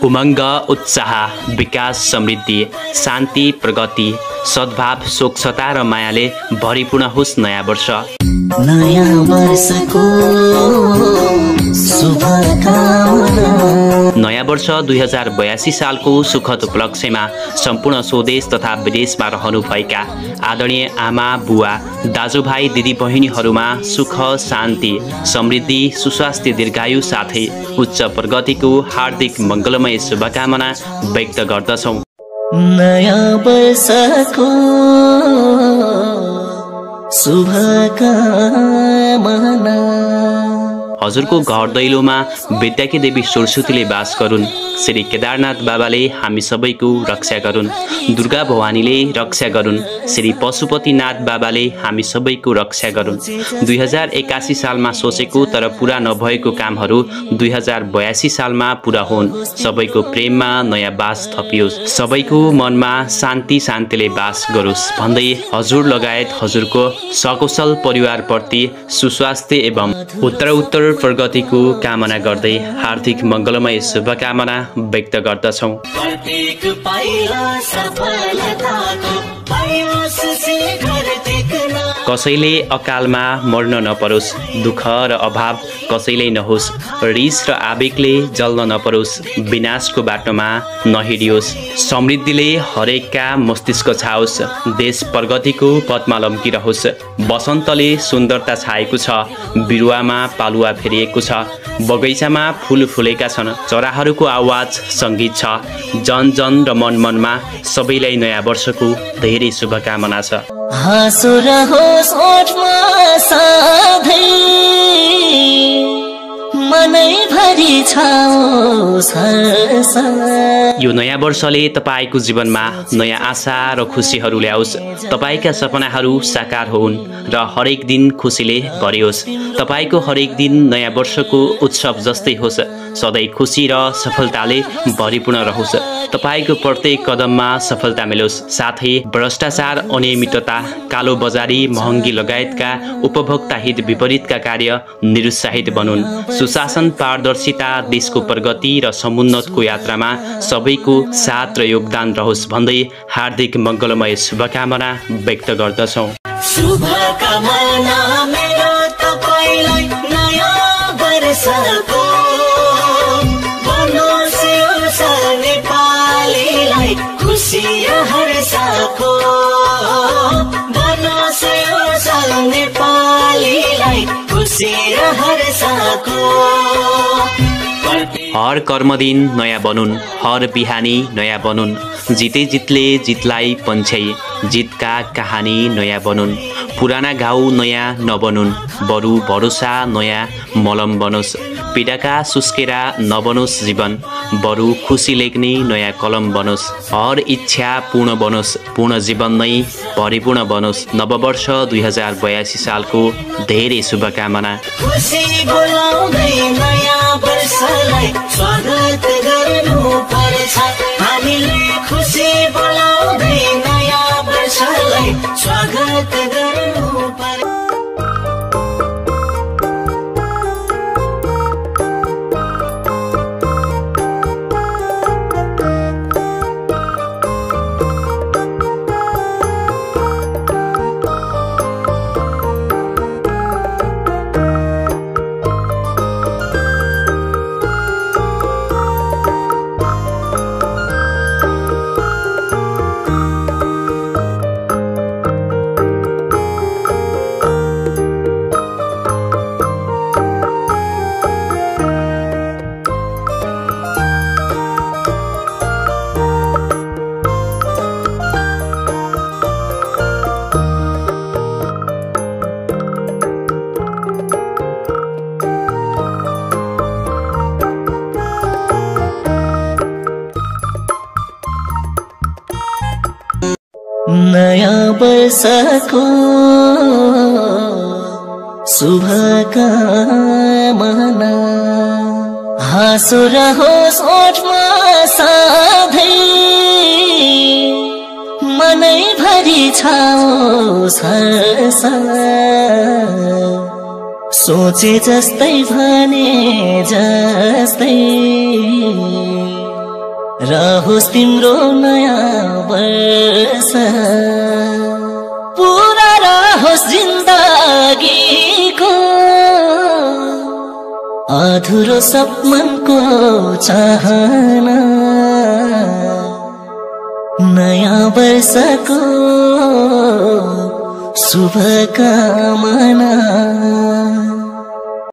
उमङ्ग, उत्साह, विकास, समृद्धि, शान्ति, प्रगति, सद्भाव, स्वच्छता र मायाले भरिपूर्ण होस् नयाँ वर्ष। नयाँ वर्षको शुभकामना। नयाँ वर्ष 2082 सालको सुखद उपलक्ष्यमा सम्पूर्ण स्वदेश तथा विदेशमा रहनुभएका आदरणीय आमा, बुवा, दाजुभाइ, दिदीबहिनीहरूमा सुख, शान्ति, समृद्धि, सुस्वास्थ्य, दीर्घायु साथै उच्च प्रगतिको हार्दिक मङ्गलमय शुभकामना व्यक्त गर्दछौँ। नयाँ वर्षको शुभकामना। हजुरको घर दैलोमा विद्याकी देवी सरस्वतीले बास गरून्। श्री केदारनाथ बाबाले हामी सबैको रक्षा गरून्। दुर्गा भवानीले रक्षा गरून्। श्री पशुपतिनाथ बाबाले हामी सबैको रक्षा गरून्। 2081 सालमा सोचेको तर पूरा नभएको कामहरू 2082 सालमा पूरा हुन्। सबैको प्रेममा नयाँ बास थपियोस्। सबैको मनमा शान्ति शान्तिले बास गरोस् भन्दै हजुर लगायत हजुरको सकुशल परिवारप्रति सुस्वास्थ्य एवं उत्तरोत्तर प्रगतिको कामना गर्दै हार्दिक मङ्गलमय शुभकामना व्यक्त गर्दछौँ। कसैले अकालमा मर्न नपरोस्, दुःख र अभाव कसैले नहोस्, रिस र आवेगले जल्न नपरोस्, विनाशको बाटोमा नहिडियोस्, समृद्धिले हरेकका मस्तिष्क छाओस्, देश प्रगतिको पथमा लम्किरहोस्, वसन्तले सुन्दरता छाएको छ, बिरुवामा पालुवा फेरिएको छ, बगैँचामा फुल फुलेका छन्, चराहरूको आवाज सङ्गीत छ, जन जन र मन मनमा सबैलाई नयाँ वर्षको धेरै शुभकामना छ। हाँसो रहोस् ओठमा सधैँ, मनैभरि छाओस् हर्ष। यो नयाँ वर्षले तपाईको जीवनमा नयाँ आशा र खुसीहरू ल्याओस्। तपाईका सपनाहरू साकार होउन् र हरेक दिन खुसीले भरियोस्। तपाईको हरेक दिन नयाँ वर्षको उत्सव जस्तै होस्। सधैँ खुसी र सफलताले भरिपूर्ण रहोस्। तपाईको प्रत्येक कदममा सफलता मिलोस्। साथै भ्रष्टाचार, अनियमितता, कालो बजारी, महँगी लगायतका उपभोक्ता हित विपरीतका कार्य निरुत्साहित बनुन्। सुशासन, पारदर्शिता, देशको प्रगति र समुन्नतको यात्रामा सबैको साथ र योगदान रहोस् भन्दै हार्दिक मङ्गलमय शुभकामना व्यक्त गर्दछौँ। शुभकामना मेरो तपाईलाई नयाँ वर्षको, बनोस् यो नेपालीलाई खुसी हर्षको, बनोस् यो नेपालीलाई खुसी हर्षको। हर कर्मदिन नयाँ बनुन्, हर बिहानी नयाँ बनुन्, जिते जितले जितलाई पन्छ्याई, जितका कहानी नयाँ बनुन्, पुराना घाउ नयाँ नबनुन्, बरु भरोसा नयाँ मलम बनोस्, पीडाका सुस्केरा नबनोस् जीवन, बरु खुसी लेख्ने नयाँ कलम बनोस्, हर इच्छा पूर्ण बनोस्, पूर्ण जीवन नै परिपूर्ण बनोस्। नववर्ष 2082 सालको धेरै शुभकामना। खुसी बोलाउँदै नयाँ वर्षलाई स्वागत गर्नुपर्छ, हामीले खुसी बोलाउँदै नयाँ वर्षलाई स्वागत गर्नुपर्छ। नयाँ वर्षको शुभकामना। हाँसो रहोस् ओठमा सधैँ, मनैभरि छाओस् हर्ष। सोचे जस्तै भने जस्तै रहोस् तिम्रो नयाँ वर्ष पुरा रहोस् जिन्दगीको अधुरो सपनको चाहना नयाँ वर्षको शुभकामना